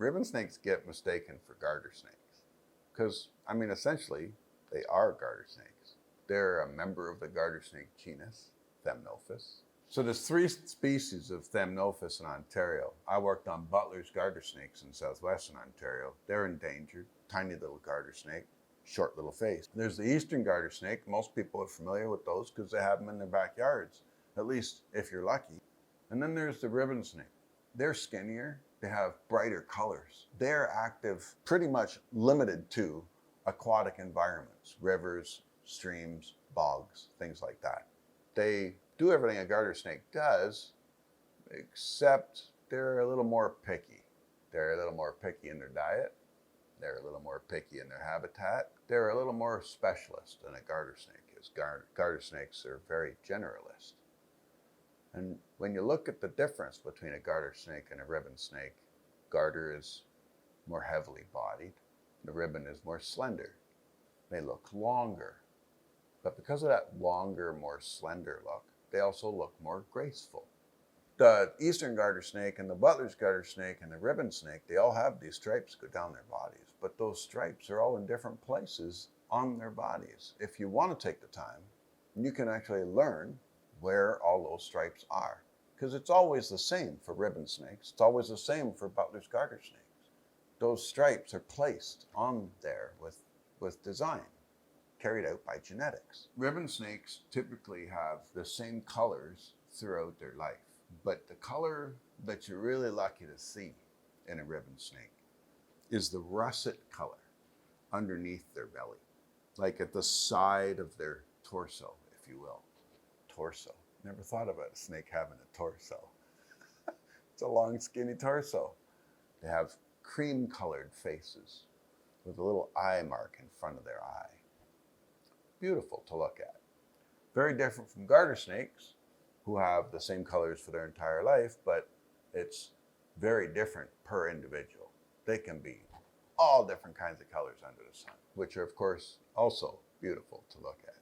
Ribbon snakes get mistaken for garter snakes because, I mean, essentially, they are garter snakes. They're a member of the garter snake genus, Thamnophis. So there's 3 species of Thamnophis in Ontario. I worked on Butler's garter snakes in southwestern Ontario. They're endangered, tiny little garter snake, short little face. There's the eastern garter snake. Most people are familiar with those because they have them in their backyards, at least if you're lucky. And then there's the ribbon snake. They're skinnier, they have brighter colors. They're active, pretty much limited to aquatic environments, rivers, streams, bogs, things like that. They do everything a garter snake does, except they're a little more picky. They're a little more picky in their diet. They're a little more picky in their habitat. They're a little more specialist than a garter snake is. Garter snakes are very generalist. And when you look at the difference between a garter snake and a ribbon snake, garter is more heavily bodied. The ribbon is more slender. They look longer. But because of that longer, more slender look, they also look more graceful. The eastern garter snake and the Butler's garter snake and the ribbon snake, they all have these stripes go down their bodies, but those stripes are all in different places on their bodies. If you want to take the time, you can actually learn where all those stripes are, because it's always the same for ribbon snakes. It's always the same for Butler's garter snakes. Those stripes are placed on there with design, carried out by genetics. Ribbon snakes typically have the same colors throughout their life, but the color that you're really lucky to see in a ribbon snake is the russet color underneath their belly, like at the side of their torso, if you will. Torso. Never thought about a snake having a torso. It's a long, skinny torso. They have cream-colored faces with a little eye mark in front of their eye. Beautiful to look at. Very different from garter snakes, who have the same colors for their entire life, but it's very different per individual. They can be all different kinds of colors under the sun, which are, of course, also beautiful to look at.